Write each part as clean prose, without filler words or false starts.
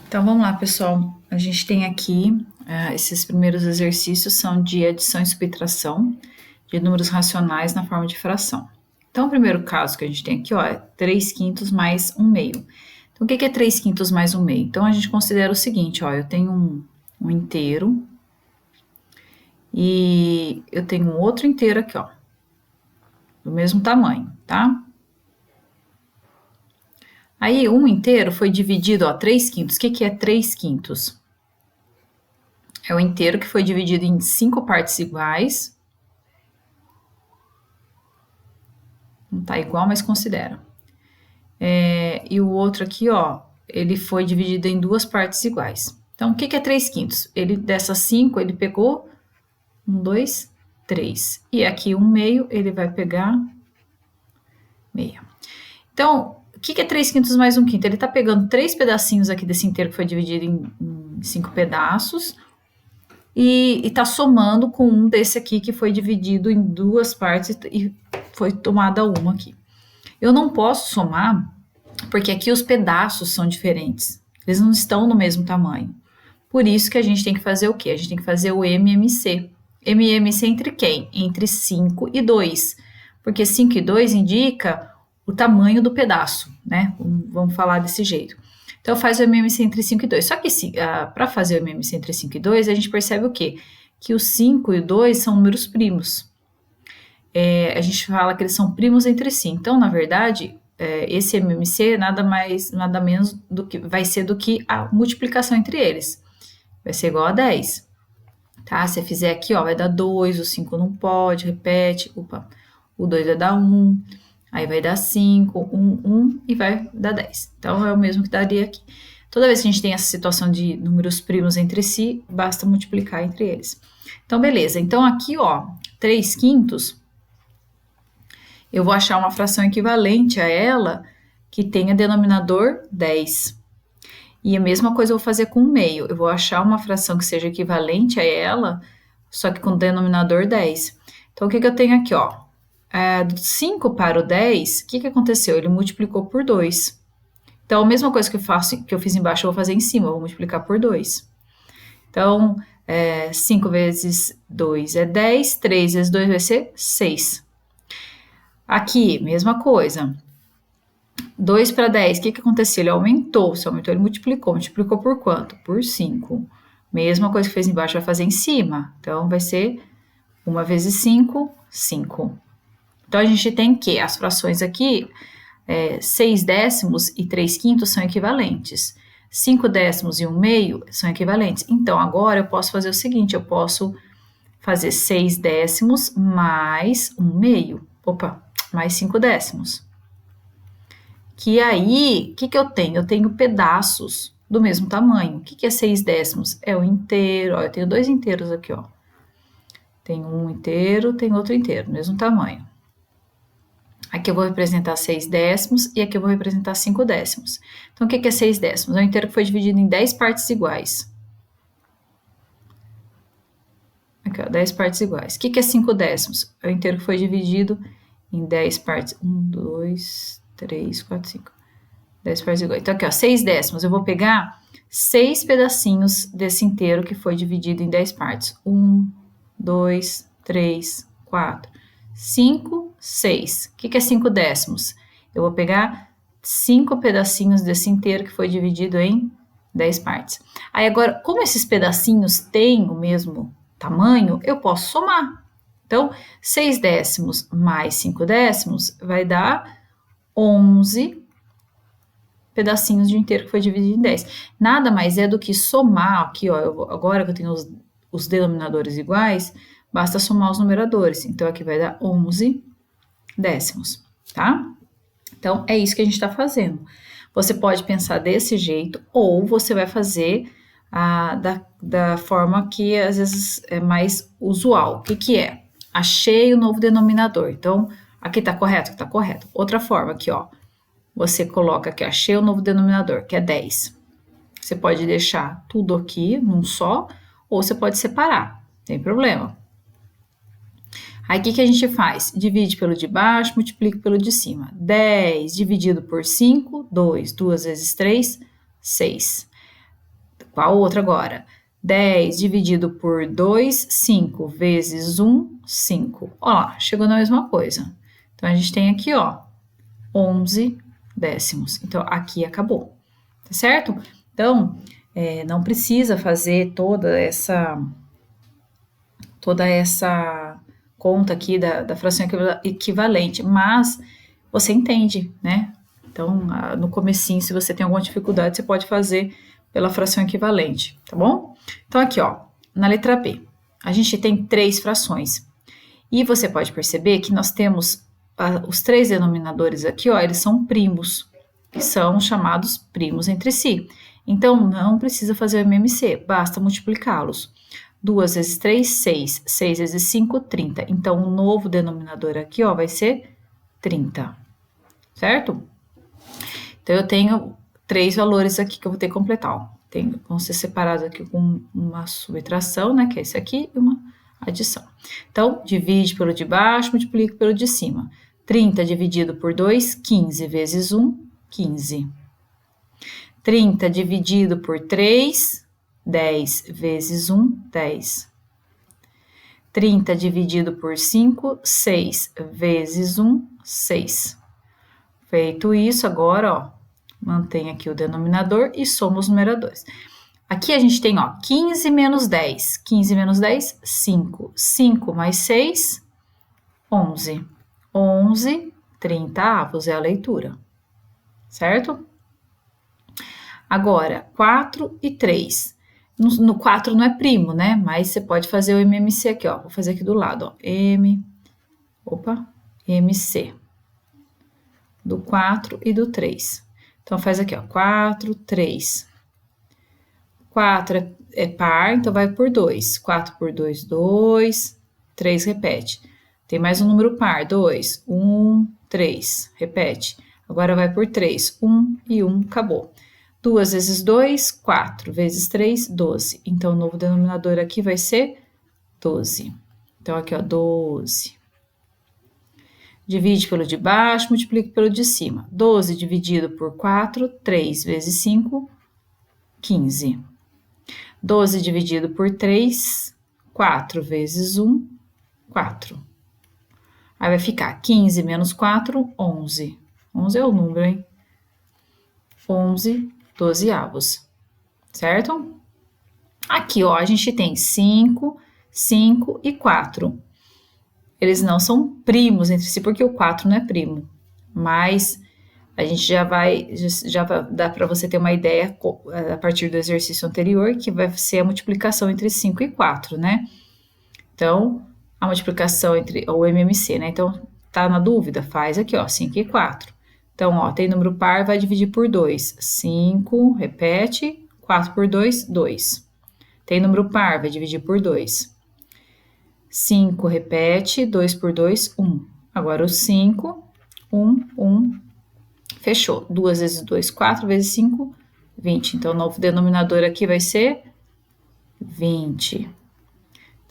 Então vamos lá, pessoal. A gente tem aqui esses primeiros exercícios são de adição e subtração de números racionais na forma de fração. Então, o primeiro caso que a gente tem aqui, ó, é 3 quintos mais 1 meio. Então, o que é 3 quintos mais 1 meio? Então, a gente considera o seguinte, ó, eu tenho um inteiro e eu tenho um outro inteiro aqui, ó, do mesmo tamanho, tá? Aí, um inteiro foi dividido, ó, 3 quintos. O que é 3 quintos? É o inteiro que foi dividido em 5 partes iguais. Não tá igual, mas considera. E o outro aqui, ó, ele foi dividido em 2 partes iguais. Então, o que é 3 quintos? Ele, dessas 5, ele pegou 1, 2, 3. E aqui 1 meio, ele vai pegar meia. Então, o que é 3 quintos mais 1 quinto? Ele tá pegando 3 pedacinhos aqui desse inteiro que foi dividido em 5 pedaços e tá somando com um desse aqui que foi dividido em 2 partes e foi tomada uma aqui. Eu não posso somar, porque aqui os pedaços são diferentes. Eles não estão no mesmo tamanho. Por isso que a gente tem que fazer o quê? A gente tem que fazer o MMC. MMC entre quem? Entre 5 e 2. Porque 5 e 2 indica o tamanho do pedaço, né? Vamos falar desse jeito. Então, faz o MMC entre 5 e 2. Só que para fazer o MMC entre 5 e 2, a gente percebe o quê? Que o 5 e o 2 são números primos. A gente fala que eles são primos entre si. Então, na verdade, esse MMC nada mais, nada menos do que vai ser do que a multiplicação entre eles. Vai ser igual a 10. Tá? Se fizer aqui, ó, vai dar 2, o 5 não pode, repete, o 2 vai dar 1, aí vai dar 5, 1 e vai dar 10. Então, é o mesmo que daria aqui. Toda vez que a gente tem essa situação de números primos entre si, basta multiplicar entre eles. Então, beleza. Então, aqui, ó, 3 quintos, eu vou achar uma fração equivalente a ela que tenha denominador 10. E a mesma coisa eu vou fazer com 1 meio. Eu vou achar uma fração que seja equivalente a ela, só que com denominador 10. Então, o que eu tenho aqui, ó? Do 5 para o 10, o que aconteceu? Ele multiplicou por 2. Então, a mesma coisa que eu fiz embaixo, eu vou fazer em cima, eu vou multiplicar por 2. Então, 5 vezes 2 é 10, 3 vezes 2 vai ser 6. Aqui, mesma coisa. 2 para 10, o que aconteceu? Ele aumentou. Se aumentou, ele multiplicou. Multiplicou por quanto? Por 5. Mesma coisa que fez embaixo, vai fazer em cima. Então, vai ser 1 vezes 5, 5. Então, a gente tem que as frações aqui, 6 décimos e 3 quintos são equivalentes. 5 décimos e 1 meio são equivalentes. Então, agora eu posso fazer o seguinte, eu posso fazer 6 décimos mais 1 meio. Mais 5 décimos. Que aí, o que eu tenho? Eu tenho pedaços do mesmo tamanho. O que é 6 décimos? É o inteiro, ó, eu tenho 2 inteiros aqui, ó. Tem um inteiro, tem outro inteiro, mesmo tamanho. Aqui eu vou representar 6 décimos e aqui eu vou representar 5 décimos. Então, o que é 6 décimos? É um inteiro que foi dividido em 10 partes iguais. Aqui, ó, 10 partes iguais. O que é 5 décimos? É o inteiro que foi dividido em 10 partes. 1, 2, 3, 4, 5. 10 partes iguais. Então, aqui, ó, 6 décimos. Eu vou pegar 6 pedacinhos desse inteiro que foi dividido em 10 partes. 1, 2, 3, 4, 5, 6. O que é 5 décimos? Eu vou pegar 5 pedacinhos desse inteiro que foi dividido em 10 partes. Aí, agora, como esses pedacinhos têm o mesmo tamanho, eu posso somar. Então, 6 décimos mais 5 décimos vai dar 11 pedacinhos de inteiro que foi dividido em 10. Nada mais é do que somar aqui, ó, agora que eu tenho os denominadores iguais, basta somar os numeradores. Então, aqui vai dar 11 décimos, tá? Então, é isso que a gente está fazendo. Você pode pensar desse jeito, ou você vai fazer da forma que às vezes é mais usual. O que é? Achei o novo denominador. Então, aqui tá correto? Tá correto. Outra forma aqui, ó. Você coloca aqui, achei o novo denominador, que é 10. Você pode deixar tudo aqui num só, ou você pode separar, não tem problema. Aí, o que a gente faz? Divide pelo de baixo, multiplica pelo de cima. 10 dividido por 5, 2. 2 vezes 3, 6. Qual outra agora? 10 dividido por 2, 5, vezes 1, 5. Ó lá, chegou na mesma coisa. Então, a gente tem aqui, ó, 11 décimos. Então, aqui acabou, tá certo? Então, não precisa fazer toda essa conta aqui da fração equivalente, mas você entende, né? Então, no comecinho, se você tem alguma dificuldade, você pode fazer pela fração equivalente, tá bom? Então, aqui, ó, na letra B, a gente tem 3 frações. E você pode perceber que nós temos os 3 denominadores aqui, ó, eles são primos, que são chamados primos entre si. Então, não precisa fazer o MMC, basta multiplicá-los. 2 vezes 3, 6. 6 vezes 5, 30. Então, o novo denominador aqui, ó, vai ser 30, certo? Então, eu tenho 3 valores aqui que eu vou ter que completar, ó. Vão ser separados aqui com uma subtração, né, que é esse aqui, e uma adição. Então, divide pelo de baixo, multiplica pelo de cima. 30 dividido por 2, 15 vezes 1, 15. 30 dividido por 3, 10 vezes 1, 10. 30 dividido por 5, 6 vezes 1, 6. Feito isso, agora, ó, mantém aqui o denominador e soma os numeradores. Aqui a gente tem, ó, 15 menos 10. 15 menos 10, 5. 5 mais 6, 11. 11 30avos é a leitura, certo? Agora, 4 e 3. No 4 não é primo, né? Mas você pode fazer o MMC aqui, ó. Vou fazer aqui do lado, ó. MC. Do 4 e do 3. Então, faz aqui, ó. 4, 3. 4 é par, então vai por 2. 4 por 2, 2. 3 repete. Tem mais um número par, 2. 1, 3. Repete. Agora vai por 3. 1 e 1, acabou. 2 vezes 2, 4. Vezes 3, 12. Então, o novo denominador aqui vai ser 12. Então, aqui, ó, 12. Divide pelo de baixo, multiplica pelo de cima. 12 dividido por 4, 3 vezes 5, 15. 12 dividido por 3, 4 vezes 1, 4. Aí vai ficar 15 menos 4, 11. 11 é o número, hein? 11 dozeavos, certo? Aqui, ó, a gente tem 5, 5 e 4. Eles não são primos entre si, porque o 4 não é primo. Mas a gente já dá para você ter uma ideia a partir do exercício anterior, que vai ser a multiplicação entre 5 e 4, né? Então, a multiplicação entre o MMC, né? Então, tá na dúvida? Faz aqui, ó, 5 e 4. Então, ó, tem número par, vai dividir por 2. 5, repete, 4 por 2, 2. Tem número par, vai dividir por 2. 5, repete, 2 por 2, 1. Agora, o 5, 1, 1, fechou. 2 vezes 2, 4 vezes 5, 20. Então, o novo denominador aqui vai ser 20. Então,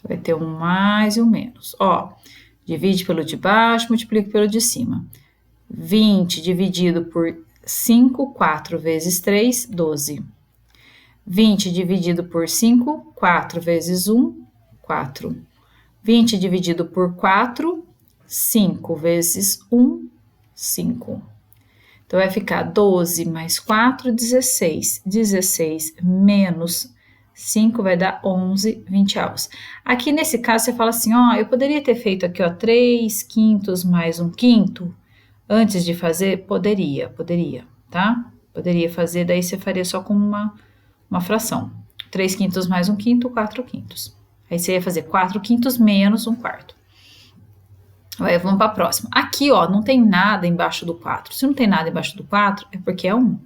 vai ter um mais e um menos. Ó, divide pelo de baixo, multiplica pelo de cima. 20 dividido por 5, 4 vezes 3, 12. 20 dividido por 5, 4 vezes 1, 4. 20 dividido por 4, 5 vezes 1, 5. Então, vai ficar 12 mais 4, 16. 16 menos 5 vai dar 11 vinteavos. Aqui, nesse caso, você fala assim, ó, eu poderia ter feito aqui, ó, 3 quintos mais 1 quinto. Antes de fazer, poderia, tá? Poderia fazer, daí você faria só com uma fração. 3 quintos mais 1 quinto, 4 quintos. Aí você ia fazer 4 quintos menos 1 quarto. Aí vamos para a próxima. Aqui, ó, não tem nada embaixo do 4. Se não tem nada embaixo do 4, é porque é 1.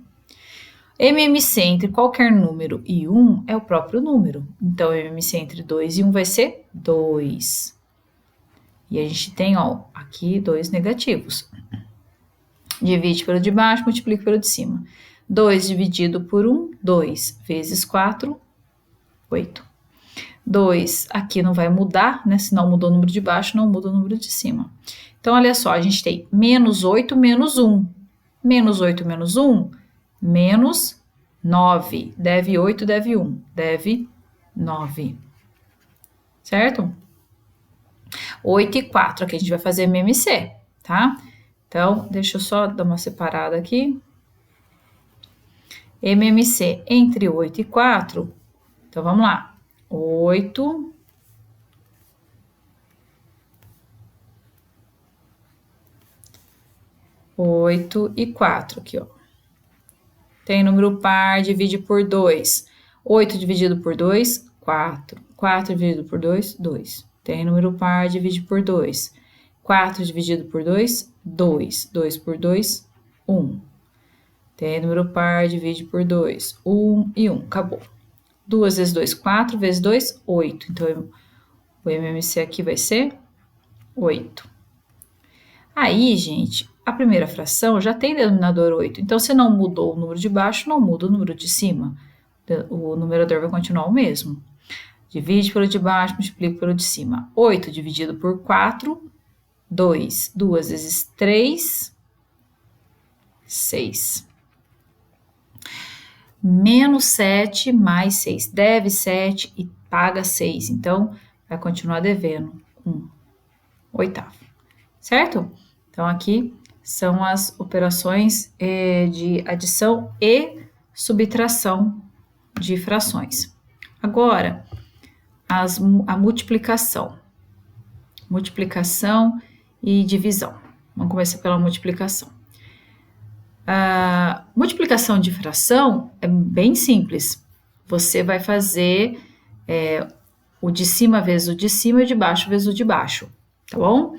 MMC entre qualquer número e 1 é o próprio número. Então, MMC entre 2 e 1 vai ser 2. E a gente tem, ó, aqui 2 negativos. Divide pelo de baixo, multiplica pelo de cima. 2 dividido por 1, 2. Vezes 4, 8. 2 aqui não vai mudar, né? Se não mudou o número de baixo, não muda o número de cima. Então, olha só, a gente tem menos 8 menos 1. Menos 8 menos 1, menos 9. Deve 8, deve 1. Deve 9. Certo? 8 e 4. Aqui a gente vai fazer MMC, tá? Então, deixa eu só dar uma separada aqui. MMC entre 8 e 4. Então, vamos lá. 8. E 4 aqui, ó. Tem número par, divide por 2. 8 dividido por 2, 4. 4 dividido por 2, 2. Tem número par, divide por 2. 4 dividido por 2, 2. 2 por 2, 1. Tem número par, divide por 2. 1 e 1. Acabou. 2 vezes 2, 4 vezes 2, 8. Então, o MMC aqui vai ser 8. Aí, gente, a primeira fração já tem denominador 8. Então, se não mudou o número de baixo, não muda o número de cima. O numerador vai continuar o mesmo. Divide pelo de baixo, multiplica pelo de cima. 8 dividido por 4, 2. 2 vezes 3, 6. Menos 7 mais 6. Deve 7 e paga 6. Então, vai continuar devendo 1 oitavo. Certo? Então, aqui são as operações de adição e subtração de frações. Agora, a multiplicação. Multiplicação e divisão. Vamos começar pela multiplicação. A multiplicação de fração é bem simples. Você vai fazer o de cima vezes o de cima e o de baixo vezes o de baixo, tá bom?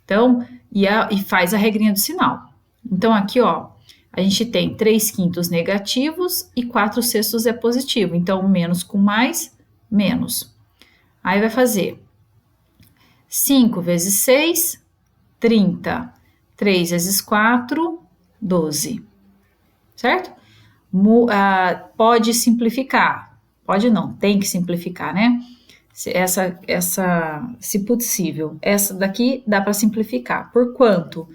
Então, e faz a regrinha do sinal. Então, aqui, ó, a gente tem 3/5 negativos e 4/6 é positivo. Então, menos com mais, menos. Aí vai fazer 5 vezes 6, 30. 3 vezes 4, 12. Certo? Pode simplificar. Pode não, tem que simplificar, né? Se possível, essa daqui dá para simplificar. Por quanto?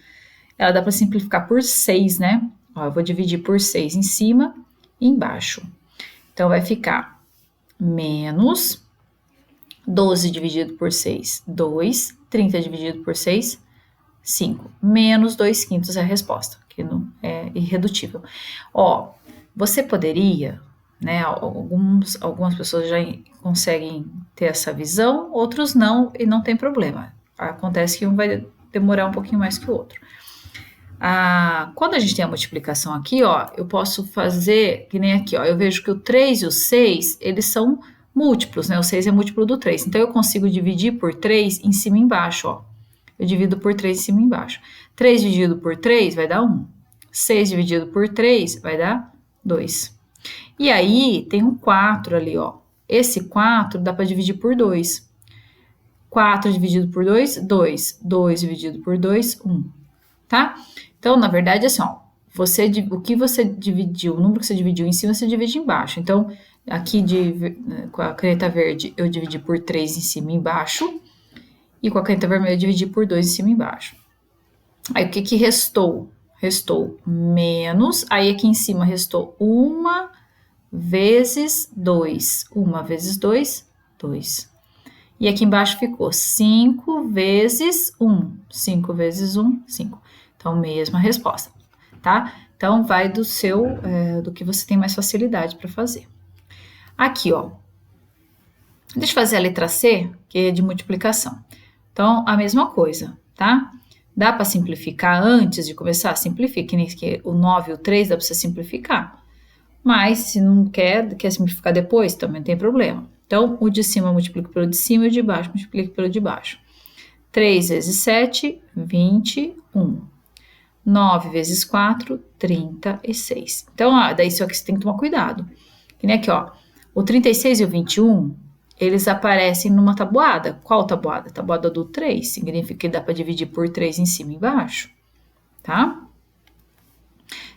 Ela dá para simplificar por 6, né? Ó, eu vou dividir por 6 em cima e embaixo. Então, vai ficar menos 12 dividido por 6, 2. 30 dividido por 6, 5. Menos 2/5 é a resposta, que não é irredutível. Ó, você poderia, né? Algumas pessoas já conseguem ter essa visão, outros não, e não tem problema. Acontece que um vai demorar um pouquinho mais que o outro. Quando a gente tem a multiplicação aqui, ó, eu posso fazer, que nem aqui, ó, eu vejo que o 3 e o 6, eles são múltiplos, né? O 6 é múltiplo do 3, então eu consigo dividir por 3 em cima e embaixo, ó. Eu divido por 3 em cima e embaixo. 3 dividido por 3 vai dar 1. 6 dividido por 3 vai dar 2. E aí, tem um 4 ali, ó. Esse 4 dá para dividir por 2. 4 dividido por 2, 2. 2 dividido por 2, 1. Tá? Então, na verdade, assim, ó. O que você dividiu, o número que você dividiu em cima, você divide embaixo. Então, aqui com a caneta verde, eu dividi por 3 em cima e embaixo. E com a caneta vermelha, eu dividi por 2 em cima e embaixo. Aí, o que restou? Restou menos. Aí, aqui em cima, restou 1 vezes 2. 1 vezes 2, 2. E aqui embaixo ficou 5 vezes 1. 5 vezes 1, 5. Então, mesma resposta, tá? Então, vai do que você tem mais facilidade para fazer. Aqui, ó. Deixa eu fazer a letra C, que é de multiplicação. Então, a mesma coisa, tá? Dá para simplificar antes de começar? Simplifique, né? Que o 9 e o 3 dá para você simplificar. Mas, se não quer simplificar depois, também não tem problema. Então, o de cima multiplica pelo de cima e o de baixo multiplica pelo de baixo. 3 vezes 7, 21. 9 vezes 4, 36. Então, daí só que você tem que tomar cuidado. Que nem aqui, ó. O 36 e o 21, eles aparecem numa tabuada. Qual tabuada? Tabuada do 3. Significa que dá para dividir por 3 em cima e embaixo. Tá?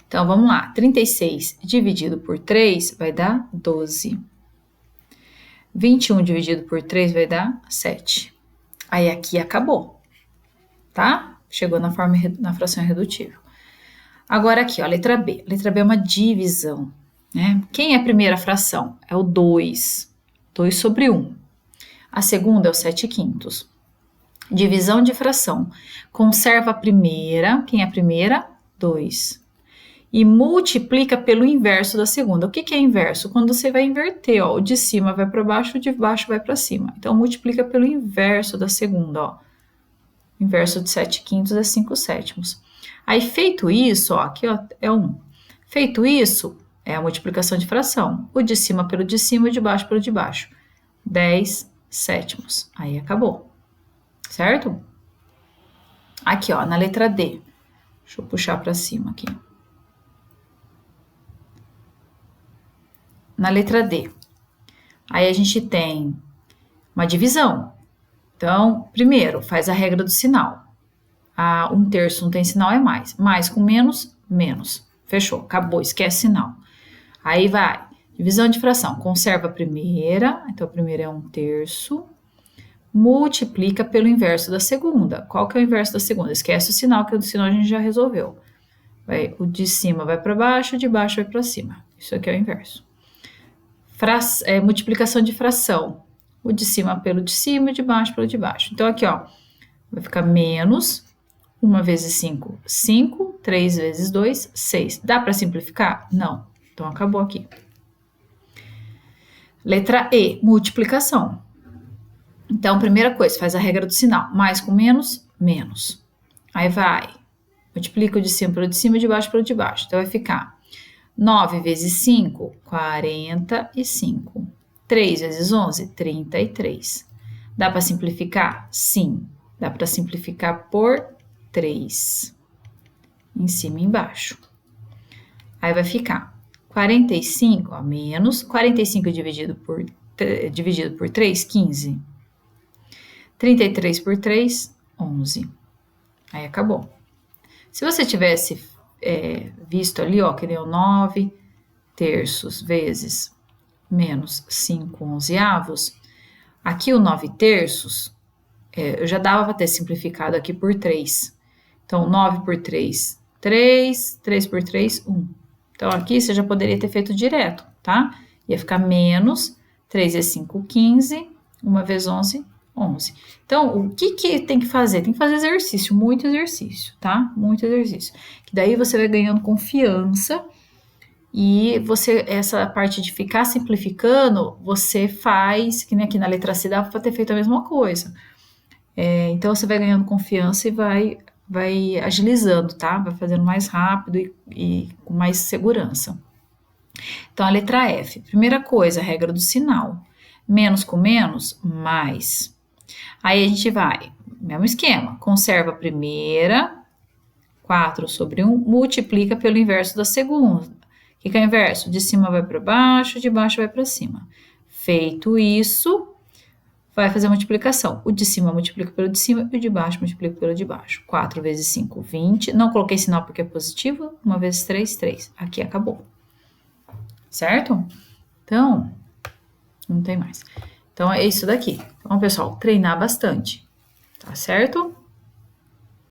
Então, vamos lá. 36 dividido por 3 vai dar 12. 21 dividido por 3 vai dar 7. Aí, aqui acabou. Tá? Chegou na fração irredutível. Agora aqui, ó, letra B. Letra B é uma divisão. né? Quem é a primeira fração? É o 2. 2 sobre 1. A segunda é o 7/5. Divisão de fração. Conserva a primeira. Quem é a primeira? 2. E multiplica pelo inverso da segunda. O que é inverso? Quando você vai inverter, ó, o de cima vai para baixo, o de baixo vai para cima. Então, multiplica pelo inverso da segunda, ó. Inverso de 7/5 é 5/7. Aí, feito isso, ó, aqui ó, é 1. Feito isso, é a multiplicação de fração. O de cima pelo de cima e o de baixo pelo de baixo. 10/7. Aí, acabou. Certo? Aqui, ó, na letra D. Deixa eu puxar para cima aqui. Na letra D. Aí a gente tem uma divisão. Então, primeiro, faz a regra do sinal. 1/3 não tem sinal, é mais. Mais com menos, menos. Fechou, acabou, esquece sinal. Aí vai, divisão de fração. Conserva a primeira, então a primeira é 1/3. Multiplica pelo inverso da segunda. Qual que é o inverso da segunda? Esquece o sinal, que o sinal a gente já resolveu. O de cima vai para baixo, o de baixo vai para cima. Isso aqui é o inverso. Multiplicação de fração. O de cima pelo de cima e o de baixo pelo de baixo. Então, aqui, ó, vai ficar menos 1 vezes 5, 5. 3 vezes 2, 6. Dá para simplificar? Não. Então, acabou aqui. Letra E, multiplicação. Então, primeira coisa, faz a regra do sinal. Mais com menos, menos. Aí vai, multiplica o de cima pelo de cima e o de baixo pelo de baixo. Então, vai ficar 9 vezes 5, 45. 3 vezes 11, 33. Dá para simplificar? Sim. Dá para simplificar por 3. Em cima e embaixo. Aí vai ficar 45, ó, menos 45 dividido por 3, 15. 33 por 3, 11. Aí acabou. Se você tivesse visto ali, ó, que deu 9/3 vezes menos 5/11, aqui o 9/3, eu já dava para ter simplificado aqui por 3. Então, 9 por 3, 3. 3 por 3, 1. Então, aqui você já poderia ter feito direto, tá? Ia ficar menos 3 vezes 5, 15. 1 vezes 11, 11. Então, o que tem que fazer? Tem que fazer exercício, muito exercício, tá? Muito exercício. Que daí você vai ganhando confiança e essa parte de ficar simplificando, você faz, que nem aqui na letra C dá para ter feito a mesma coisa. Então, você vai ganhando confiança e vai agilizando, tá? Vai fazendo mais rápido e com mais segurança. Então, a letra F. Primeira coisa, a regra do sinal. Menos com menos, mais. Aí a gente vai, mesmo esquema, conserva a primeira, 4 sobre 1, multiplica pelo inverso da segunda. O que é o inverso? De cima vai para baixo, de baixo vai para cima. Feito isso, vai fazer a multiplicação. O de cima multiplica pelo de cima e o de baixo multiplica pelo de baixo. 4 vezes 5, 20. Não coloquei sinal porque é positivo. 1 vezes 3, 3. Aqui acabou. Certo? Então, não tem mais. Então, é isso daqui. Então, pessoal, treinar bastante. Tá certo?